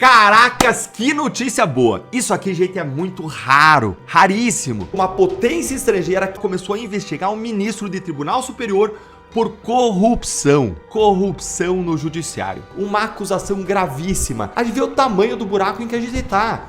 Caracas, que notícia boa! Isso aqui, gente, é muito raro, raríssimo. Uma potência estrangeira que começou a investigar um ministro de Tribunal Superior por corrupção. Corrupção no judiciário. Uma acusação gravíssima. A gente vê o tamanho do buraco em que a gente tá.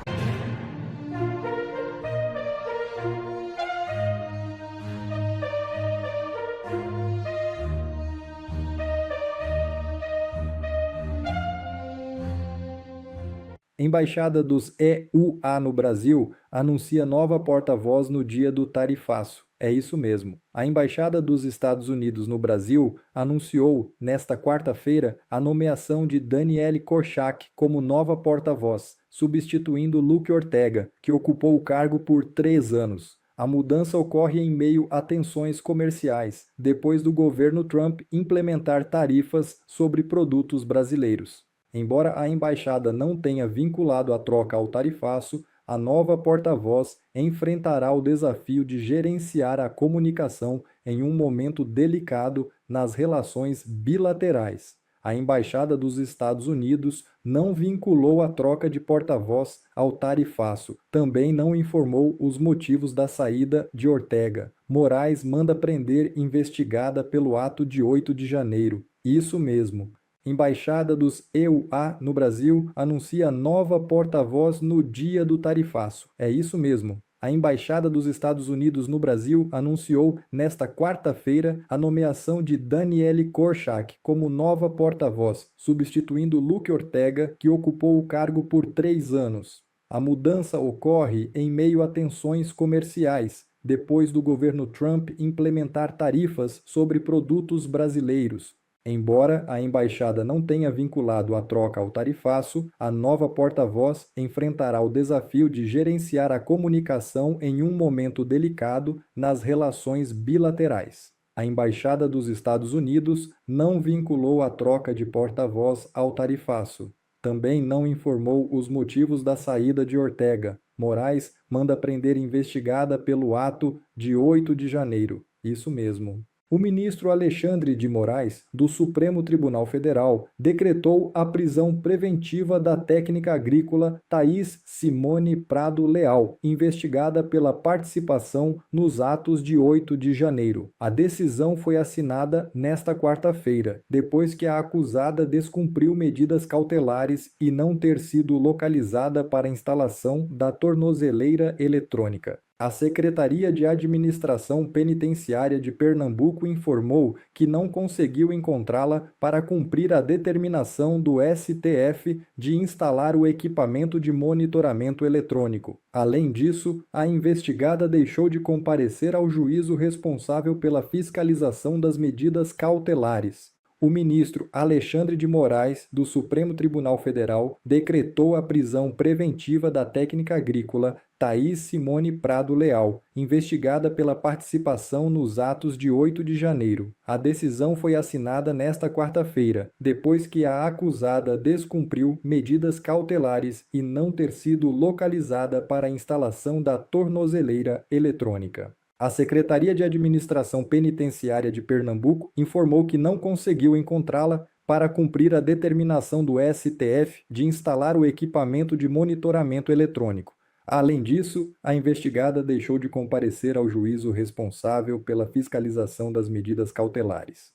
Embaixada dos EUA no Brasil anuncia nova porta-voz no dia do tarifaço. É isso mesmo. A Embaixada dos Estados Unidos no Brasil anunciou, nesta quarta-feira, a nomeação de Danielle Korchak como nova porta-voz, substituindo Luke Ortega, que ocupou o cargo por 3 anos. A mudança ocorre em meio a tensões comerciais, depois do governo Trump implementar tarifas sobre produtos brasileiros. Embora a embaixada não tenha vinculado a troca ao tarifaço, a nova porta-voz enfrentará o desafio de gerenciar a comunicação em um momento delicado nas relações bilaterais. A Embaixada dos Estados Unidos não vinculou a troca de porta-voz ao tarifaço. Também não informou os motivos da saída de Ortega. Moraes manda prender investigada pelo ato de 8 de janeiro. Isso mesmo. Embaixada dos EUA no Brasil anuncia nova porta-voz no dia do tarifaço. É isso mesmo. A Embaixada dos Estados Unidos no Brasil anunciou nesta quarta-feira a nomeação de Danielle Korchak como nova porta-voz, substituindo Luke Ortega, que ocupou o cargo por 3 anos. A mudança ocorre em meio a tensões comerciais, depois do governo Trump implementar tarifas sobre produtos brasileiros. Embora a embaixada não tenha vinculado a troca ao tarifaço, a nova porta-voz enfrentará o desafio de gerenciar a comunicação em um momento delicado nas relações bilaterais. A Embaixada dos Estados Unidos não vinculou a troca de porta-voz ao tarifaço. Também não informou os motivos da saída de Ortega. Moraes manda prender investigada pelo ato de 8 de janeiro. Isso mesmo. O ministro Alexandre de Moraes, do Supremo Tribunal Federal, decretou a prisão preventiva da técnica agrícola Thaís Simone Prado Leal, investigada pela participação nos atos de 8 de janeiro. A decisão foi assinada nesta quarta-feira, depois que a acusada descumpriu medidas cautelares e não ter sido localizada para a instalação da tornozeleira eletrônica. A Secretaria de Administração Penitenciária de Pernambuco informou que não conseguiu encontrá-la para cumprir a determinação do STF de instalar o equipamento de monitoramento eletrônico. Além disso, a investigada deixou de comparecer ao juízo responsável pela fiscalização das medidas cautelares. O ministro Alexandre de Moraes, do Supremo Tribunal Federal, decretou a prisão preventiva da técnica agrícola Thaís Simone Prado Leal, investigada pela participação nos atos de 8 de janeiro. A decisão foi assinada nesta quarta-feira, depois que a acusada descumpriu medidas cautelares e não ter sido localizada para a instalação da tornozeleira eletrônica. A Secretaria de Administração Penitenciária de Pernambuco informou que não conseguiu encontrá-la para cumprir a determinação do STF de instalar o equipamento de monitoramento eletrônico. Além disso, a investigada deixou de comparecer ao juízo responsável pela fiscalização das medidas cautelares.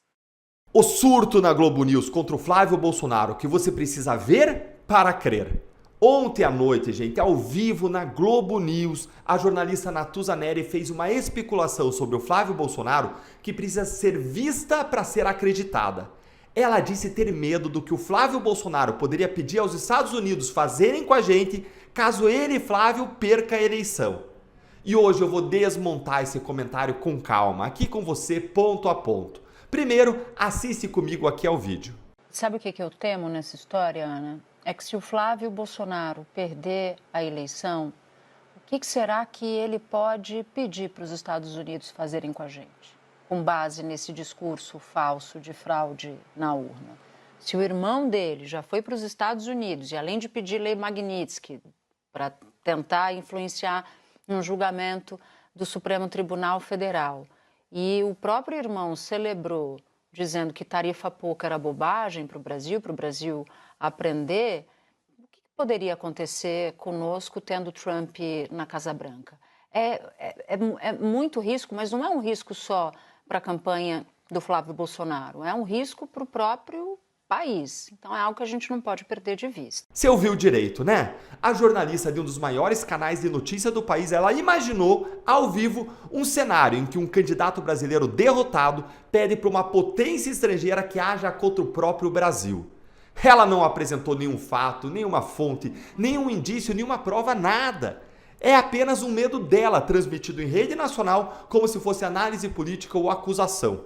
O surto na Globo News contra o Flávio Bolsonaro, que você precisa ver para crer. Ontem à noite, gente, ao vivo na Globo News, a jornalista Natuza Neri fez uma especulação sobre o Flávio Bolsonaro que precisa ser vista para ser acreditada. Ela disse ter medo do que o Flávio Bolsonaro poderia pedir aos Estados Unidos fazerem com a gente caso ele, Flávio, perca a eleição. E hoje eu vou desmontar esse comentário com calma, aqui com você, ponto a ponto. Primeiro, assiste comigo aqui ao vídeo. Sabe o que eu temo nessa história, Ana? É que se o Flávio Bolsonaro perder a eleição, o que será que ele pode pedir para os Estados Unidos fazerem com a gente? Com base nesse discurso falso de fraude na urna. Se o irmão dele já foi para os Estados Unidos e além de pedir lei Magnitsky para tentar influenciar um julgamento do Supremo Tribunal Federal, e o próprio irmão celebrou dizendo que tarifa pouca era bobagem para o Brasil aprender, o que Poderia acontecer conosco tendo Trump na Casa Branca. É muito risco, mas não é um risco só para a campanha do Flávio Bolsonaro, é um risco para o próprio país. Então é algo que a gente não pode perder de vista. Você ouviu direito, né? A jornalista de um dos maiores canais de notícia do país, ela imaginou ao vivo um cenário em que um candidato brasileiro derrotado pede para uma potência estrangeira que haja contra o próprio Brasil. Ela não apresentou nenhum fato, nenhuma fonte, nenhum indício, nenhuma prova, nada. É apenas um medo dela transmitido em rede nacional como se fosse análise política ou acusação.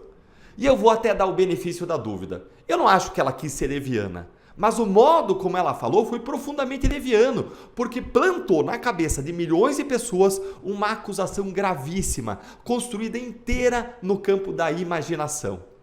E eu vou até dar o benefício da dúvida. Eu não acho que ela quis ser leviana, mas o modo como ela falou foi profundamente leviano, porque plantou na cabeça de milhões de pessoas uma acusação gravíssima, construída inteira no campo da imaginação.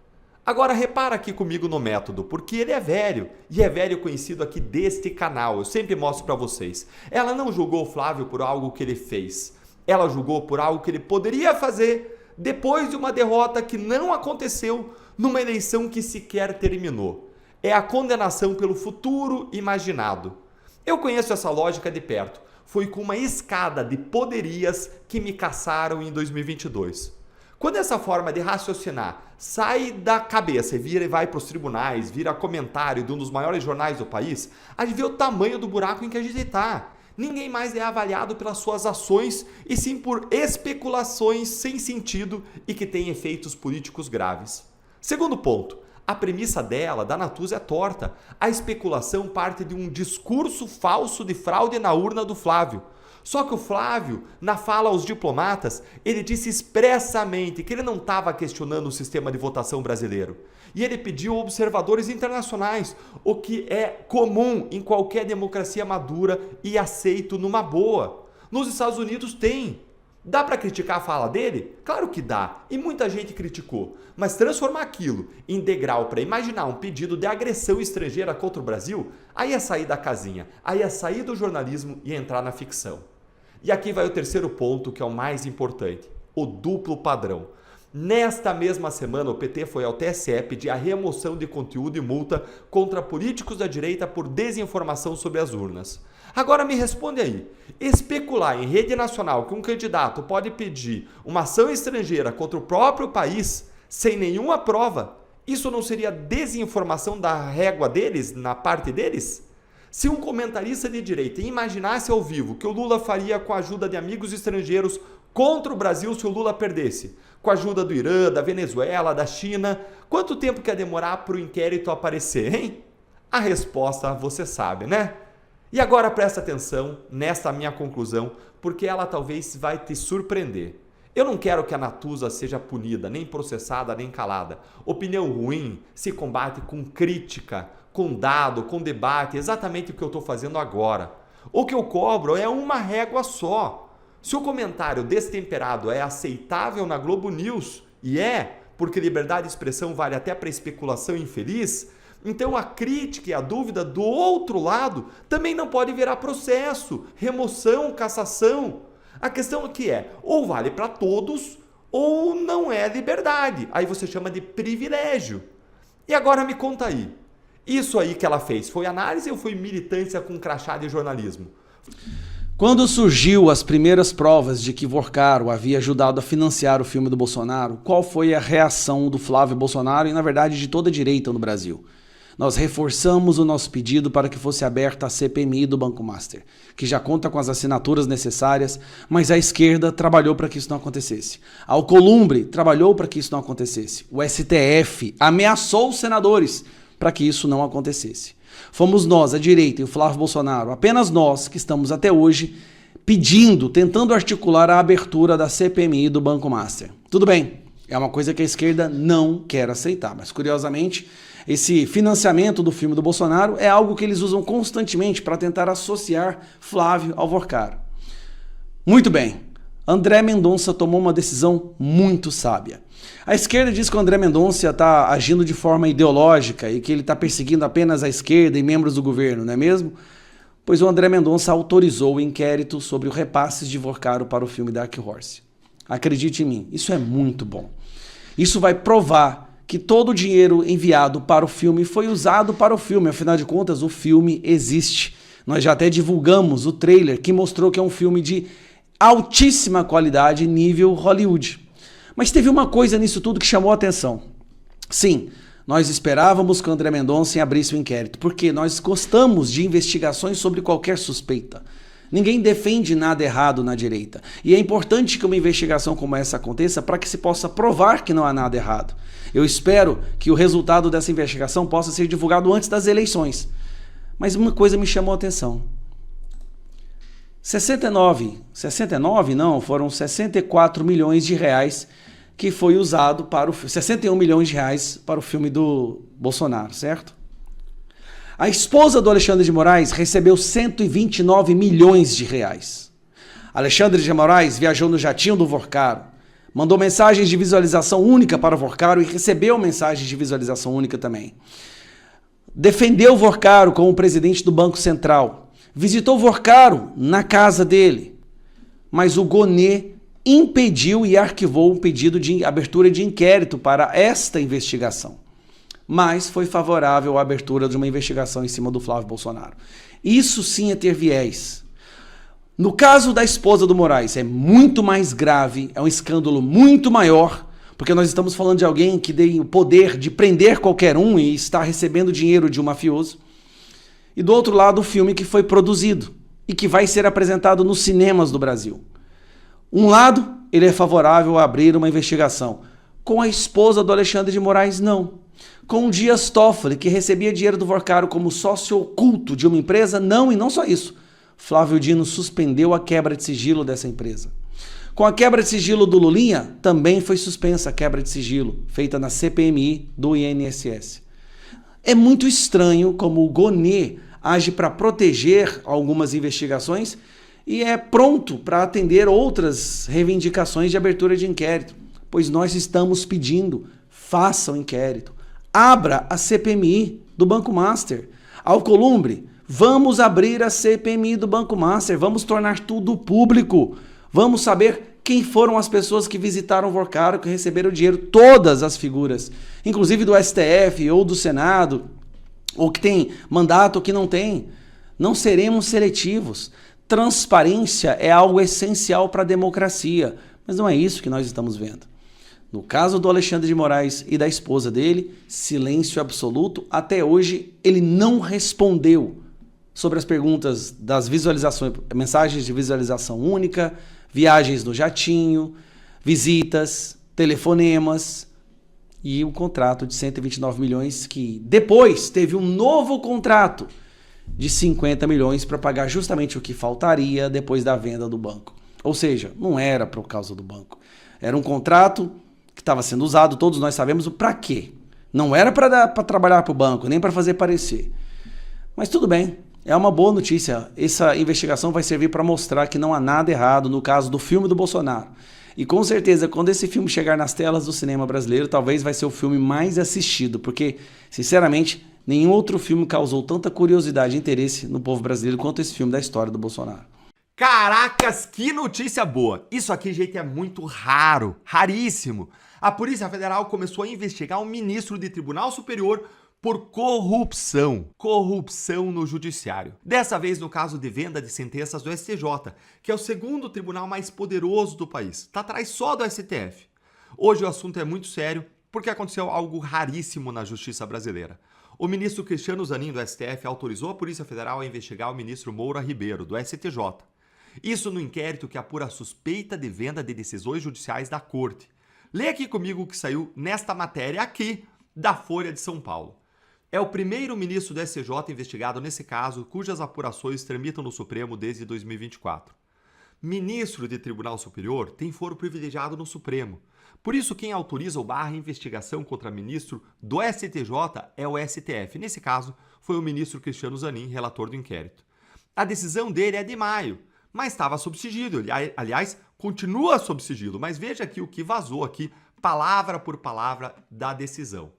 Agora repara aqui comigo no método, porque ele é velho, e é velho conhecido aqui deste canal, eu sempre mostro para vocês. Ela não julgou o Flávio por algo que ele fez, ela julgou por algo que ele poderia fazer depois de uma derrota que não aconteceu numa eleição que sequer terminou. É a condenação pelo futuro imaginado. Eu conheço essa lógica de perto. Foi com uma escada de poderias que me caçaram em 2022. Quando essa forma de raciocinar sai da cabeça e vai para os tribunais, vira comentário de um dos maiores jornais do país, a gente vê o tamanho do buraco em que a gente está. Ninguém mais é avaliado pelas suas ações e sim por especulações sem sentido e que têm efeitos políticos graves. Segundo ponto, a premissa dela, da Natuza, é torta. A especulação parte de um discurso falso de fraude na urna do Flávio. Só que o Flávio, na fala aos diplomatas, ele disse expressamente que ele não estava questionando o sistema de votação brasileiro. E ele pediu observadores internacionais, o que é comum em qualquer democracia madura e aceito numa boa. Nos Estados Unidos tem. Dá para criticar a fala dele? Claro que dá, e muita gente criticou. Mas transformar aquilo em degrau para imaginar um pedido de agressão estrangeira contra o Brasil, aí é sair da casinha, aí é sair do jornalismo e entrar na ficção. E aqui vai o terceiro ponto, que é o mais importante, o duplo padrão. Nesta mesma semana, o PT foi ao TSE pedir a remoção de conteúdo e multa contra políticos da direita por desinformação sobre as urnas. Agora me responde aí, especular em rede nacional que um candidato pode pedir uma ação estrangeira contra o próprio país sem nenhuma prova, isso não seria desinformação da régua deles, na parte deles? Se um comentarista de direita imaginasse ao vivo que o Lula faria com a ajuda de amigos estrangeiros contra o Brasil se o Lula perdesse, com a ajuda do Irã, da Venezuela, da China, quanto tempo quer demorar para o inquérito aparecer, hein? A resposta você sabe, né? E agora presta atenção nesta minha conclusão, porque ela talvez vai te surpreender. Eu não quero que a Natuza seja punida, nem processada, nem calada. Opinião ruim se combate com crítica, com dado, com debate, exatamente o que eu estou fazendo agora. O que eu cobro é uma régua só. Se o comentário destemperado é aceitável na Globo News, e porque liberdade de expressão vale até para especulação infeliz, então a crítica e a dúvida do outro lado também não pode virar processo, remoção, cassação. A questão aqui é, ou vale para todos, ou não é liberdade. Aí você chama de privilégio. E agora me conta aí, isso aí que ela fez, foi análise ou foi militância com crachá de jornalismo? Quando surgiu as primeiras provas de que Vorcaro havia ajudado a financiar o filme do Bolsonaro, qual foi a reação do Flávio Bolsonaro e, na verdade, de toda a direita no Brasil? Nós reforçamos o nosso pedido para que fosse aberta a CPMI do Banco Master, que já conta com as assinaturas necessárias, mas a esquerda trabalhou para que isso não acontecesse. A Alcolumbre trabalhou para que isso não acontecesse. O STF ameaçou os senadores para que isso não acontecesse. Fomos nós, a direita e o Flávio Bolsonaro, apenas nós que estamos até hoje pedindo, tentando articular a abertura da CPMI do Banco Master. Tudo bem, é uma coisa que a esquerda não quer aceitar, mas curiosamente esse financiamento do filme do Bolsonaro é algo que eles usam constantemente para tentar associar Flávio ao Vorcaro. Muito bem, André Mendonça tomou uma decisão muito sábia. A esquerda diz que o André Mendonça está agindo de forma ideológica e que ele está perseguindo apenas a esquerda e membros do governo, não é mesmo? Pois o André Mendonça autorizou o inquérito sobre o repasses de Vorcaro para o filme Dark Horse. Acredite em mim, isso é muito bom. Isso vai provar que todo o dinheiro enviado para o filme foi usado para o filme, afinal de contas o filme existe. Nós já até divulgamos o trailer que mostrou que é um filme de altíssima qualidade, nível Hollywood. Mas teve uma coisa nisso tudo que chamou a atenção. Sim, nós esperávamos que o André Mendonça abrisse o inquérito, porque nós gostamos de investigações sobre qualquer suspeita. Ninguém defende nada errado na direita. E é importante que uma investigação como essa aconteça para que se possa provar que não há nada errado. Eu espero que o resultado dessa investigação possa ser divulgado antes das eleições. Mas uma coisa me chamou a atenção. 64 milhões de reais que foi usado para 61 milhões de reais para o filme do Bolsonaro, certo? A esposa do Alexandre de Moraes recebeu 129 milhões de reais. Alexandre de Moraes viajou no jatinho do Vorcaro, mandou mensagens de visualização única para o Vorcaro e recebeu mensagens de visualização única também. Defendeu o Vorcaro como presidente do Banco Central. Visitou o Vorcaro na casa dele. Mas o Gonê impediu e arquivou um pedido de abertura de inquérito para esta investigação. Mas foi favorável à abertura de uma investigação em cima do Flávio Bolsonaro. Isso sim é ter viés. No caso da esposa do Moraes, é muito mais grave, é um escândalo muito maior, porque nós estamos falando de alguém que tem o poder de prender qualquer um e está recebendo dinheiro de um mafioso. E do outro lado, o filme que foi produzido e que vai ser apresentado nos cinemas do Brasil. Um lado, ele é favorável a abrir uma investigação. Com a esposa do Alexandre de Moraes, não. Com o Dias Toffoli, que recebia dinheiro do Vorcaro como sócio oculto de uma empresa, não, e não só isso. Flávio Dino suspendeu a quebra de sigilo dessa empresa. Com a quebra de sigilo do Lulinha, também foi suspensa a quebra de sigilo, feita na CPMI do INSS. É muito estranho como o Gonê age para proteger algumas investigações e é pronto para atender outras reivindicações de abertura de inquérito, pois nós estamos pedindo, faça o inquérito. Abra a CPMI do Banco Master. Alcolumbre, vamos abrir a CPMI do Banco Master, vamos tornar tudo público. Vamos saber quem foram as pessoas que visitaram o Vorcaro, que receberam dinheiro, todas as figuras, inclusive do STF ou do Senado, ou que tem mandato ou que não tem. Não seremos seletivos. Transparência é algo essencial para a democracia, mas não é isso que nós estamos vendo. No caso do Alexandre de Moraes e da esposa dele, silêncio absoluto. Até hoje, ele não respondeu sobre as perguntas das visualizações, mensagens de visualização única, viagens no jatinho, visitas, telefonemas e o contrato de 129 milhões que depois teve um novo contrato de 50 milhões para pagar justamente o que faltaria depois da venda do banco. Ou seja, não era por causa do banco. Era um contrato que estava sendo usado, todos nós sabemos para quê. Não era para trabalhar para o banco, nem para fazer parecer. Mas tudo bem, é uma boa notícia. Essa investigação vai servir para mostrar que não há nada errado no caso do filme do Bolsonaro. E com certeza, quando esse filme chegar nas telas do cinema brasileiro, talvez vai ser o filme mais assistido, porque, sinceramente, nenhum outro filme causou tanta curiosidade e interesse no povo brasileiro quanto esse filme da história do Bolsonaro. Caracas, que notícia boa! Isso aqui, gente, é muito raro, raríssimo. A Polícia Federal começou a investigar um ministro de Tribunal Superior por corrupção. Corrupção no judiciário. Dessa vez no caso de venda de sentenças do STJ, que é o segundo tribunal mais poderoso do país. Está atrás só do STF. Hoje o assunto é muito sério porque aconteceu algo raríssimo na justiça brasileira. O ministro Cristiano Zanin, do STF, autorizou a Polícia Federal a investigar o ministro Moura Ribeiro, do STJ. Isso no inquérito que apura a suspeita de venda de decisões judiciais da Corte. Lê aqui comigo o que saiu nesta matéria aqui da Folha de São Paulo. É o primeiro ministro do STJ investigado nesse caso, cujas apurações tramitam no Supremo desde 2024. Ministro de Tribunal Superior tem foro privilegiado no Supremo. Por isso, quem autoriza ou barra investigação contra ministro do STJ é o STF. Nesse caso, foi o ministro Cristiano Zanin, relator do inquérito. A decisão dele é de maio, mas estava sob sigilo. Aliás, continua sob sigilo, mas veja aqui o que vazou aqui, palavra por palavra da decisão.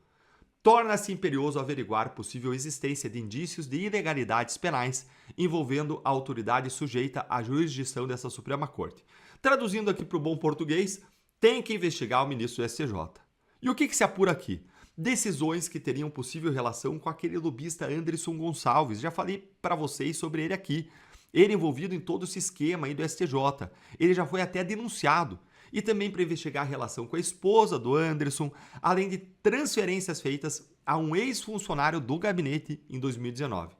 Torna-se imperioso averiguar possível existência de indícios de ilegalidades penais envolvendo a autoridade sujeita à jurisdição dessa Suprema Corte. Traduzindo aqui para o bom português, tem que investigar o ministro do STJ. E o que se apura aqui? decisões que teriam possível relação com aquele lobista Anderson Gonçalves. Já falei para vocês sobre ele aqui. Ele envolvido em todo esse esquema aí do STJ. Ele já foi até denunciado. E também para investigar a relação com a esposa do Anderson, além de transferências feitas a um ex-funcionário do gabinete em 2019.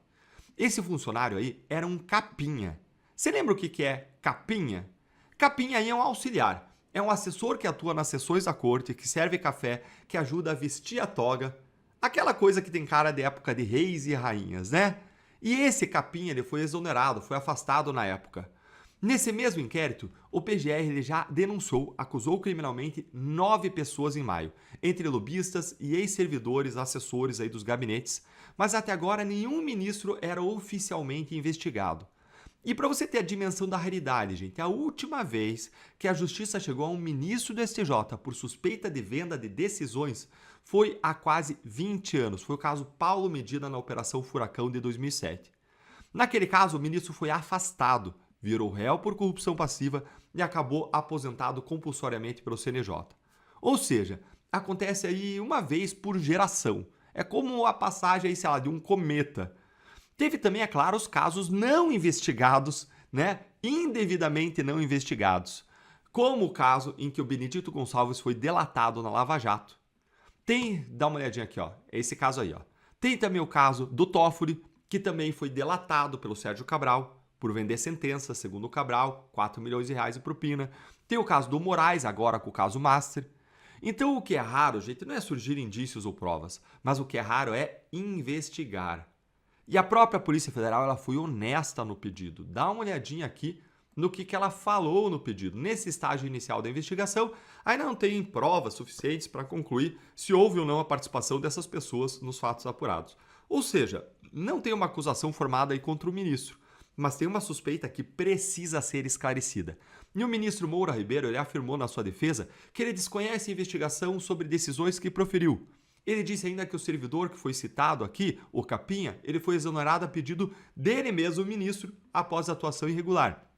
Esse funcionário aí era um capinha. Você lembra o que é capinha? Capinha aí é um auxiliar. É um assessor que atua nas sessões da corte, que serve café, que ajuda a vestir a toga. Aquela coisa que tem cara de época de reis e rainhas, né? E esse capinha ele foi exonerado, foi afastado na época. Nesse mesmo inquérito, o PGR ele já denunciou, acusou criminalmente 9 pessoas em maio, entre lobistas e ex-servidores, assessores aí dos gabinetes, mas até agora nenhum ministro era oficialmente investigado. E para você ter a dimensão da raridade, gente, a última vez que a justiça chegou a um ministro do STJ por suspeita de venda de decisões foi há quase 20 anos. Foi o caso Paulo Medina na Operação Furacão de 2007. Naquele caso, o ministro foi afastado, virou réu por corrupção passiva e acabou aposentado compulsoriamente pelo CNJ. Ou seja, acontece aí uma vez por geração. É como a passagem aí, sei lá, de um cometa. Teve também, é claro, os casos não investigados, né? Indevidamente não investigados. Como o caso em que o Benedito Gonçalves foi delatado na Lava Jato. Dá uma olhadinha aqui, ó. É esse caso aí, ó. Tem também o caso do Toffoli, que também foi delatado pelo Sérgio Cabral por vender sentença, segundo o Cabral, 4 milhões de reais de propina. Tem o caso do Moraes, agora com o caso Master. Então o que é raro, gente, não é surgir indícios ou provas, mas o que é raro é investigar. E a própria Polícia Federal ela foi honesta no pedido. Dá uma olhadinha aqui no que ela falou no pedido. Nesse estágio inicial da investigação, ainda não tem provas suficientes para concluir se houve ou não a participação dessas pessoas nos fatos apurados. Ou seja, não tem uma acusação formada aí contra o ministro, mas tem uma suspeita que precisa ser esclarecida. E o ministro Moura Ribeiro ele afirmou na sua defesa que ele desconhece a investigação sobre decisões que proferiu. Ele disse ainda que o servidor que foi citado aqui, o Capinha, ele foi exonerado a pedido dele mesmo, o ministro, após atuação irregular.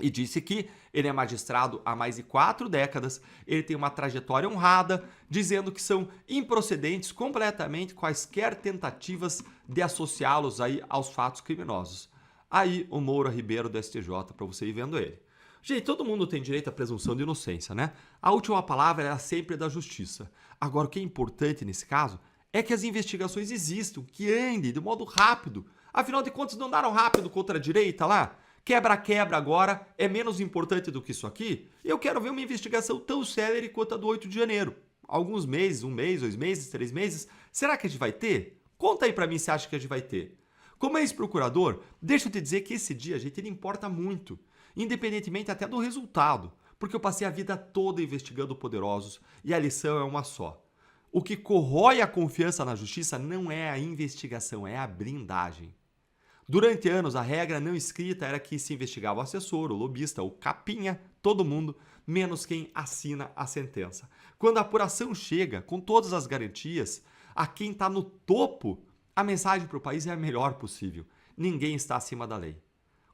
E disse que ele é magistrado há mais de 4 décadas, ele tem uma trajetória honrada, dizendo que são improcedentes completamente quaisquer tentativas de associá-los aí aos fatos criminosos. Aí o Moura Ribeiro do STJ, para você ir vendo ele. Gente, todo mundo tem direito à presunção de inocência, né? A última palavra é sempre da justiça. Agora, o que é importante nesse caso é que as investigações existam, que andem de modo rápido. Afinal de contas, não andaram rápido contra a direita lá? Quebra-quebra agora é menos importante do que isso aqui? Eu quero ver uma investigação tão célere quanto a do 8 de janeiro. Alguns meses, 1 mês, 2 meses, 3 meses. Será que a gente vai ter? Conta aí pra mim se acha que a gente vai ter. Como ex-procurador, deixa eu te dizer que esse dia, gente, ele importa muito. Independentemente até do resultado, porque eu passei a vida toda investigando poderosos e a lição é uma só. O que corrói a confiança na justiça não é a investigação, é a blindagem. Durante anos, a regra não escrita era que se investigava o assessor, o lobista, o capinha, todo mundo, menos quem assina a sentença. Quando a apuração chega, com todas as garantias, a quem está no topo, a mensagem para o país é a melhor possível. Ninguém está acima da lei.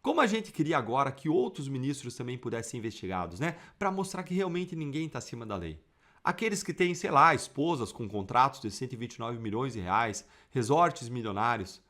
Como a gente queria agora que outros ministros também pudessem ser investigados, né? Para mostrar que realmente ninguém está acima da lei. Aqueles que têm, sei lá, esposas com contratos de 129 milhões de reais, resorts milionários.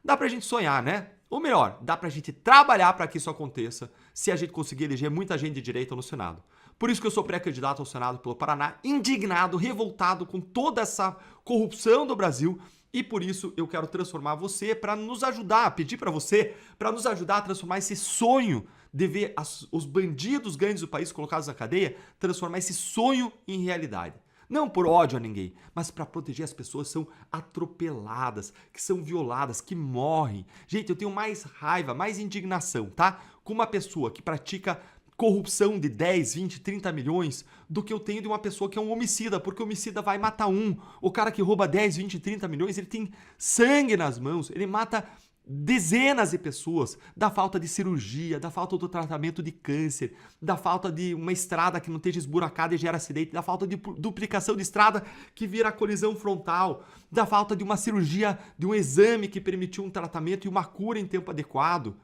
Dá pra gente sonhar, né? Ou melhor, dá pra gente trabalhar para que isso aconteça se a gente conseguir eleger muita gente de direita no Senado. Por isso que eu sou pré-candidato ao Senado pelo Paraná, indignado, revoltado com toda essa corrupção do Brasil. E por isso eu quero transformar você para nos ajudar, pedir para você, para nos ajudar a transformar esse sonho de ver os bandidos grandes do país colocados na cadeia, transformar esse sonho em realidade. Não por ódio a ninguém, mas para proteger as pessoas que são atropeladas, que são violadas, que morrem. Gente, eu tenho mais raiva, mais indignação, tá? Com uma pessoa que pratica corrupção de 10, 20, 30 milhões do que eu tenho de uma pessoa que é um homicida, porque o homicida vai matar um. O cara que rouba 10, 20, 30 milhões, ele tem sangue nas mãos, ele mata dezenas de pessoas, da falta de cirurgia, da falta do tratamento de câncer, da falta de uma estrada que não esteja esburacada e gera acidente, da falta de duplicação de estrada que vira colisão frontal, da falta de uma cirurgia, de um exame que permitiu um tratamento e uma cura em tempo adequado.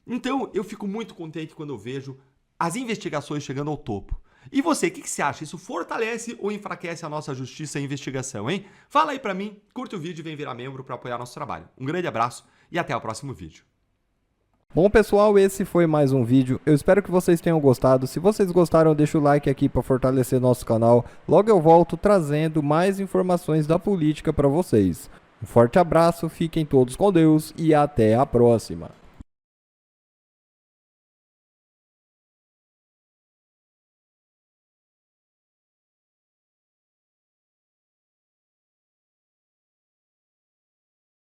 Então, eu fico muito contente quando eu vejo as investigações chegando ao topo. E você, o que você acha? Isso fortalece ou enfraquece a nossa justiça e investigação, hein? Fala aí pra mim, curte o vídeo e vem virar membro para apoiar nosso trabalho. Um grande abraço e até o próximo vídeo. Bom, pessoal, esse foi mais um vídeo. Eu espero que vocês tenham gostado. Se vocês gostaram, deixa o like aqui para fortalecer nosso canal. Logo eu volto trazendo mais informações da política para vocês. Um forte abraço, fiquem todos com Deus e até a próxima.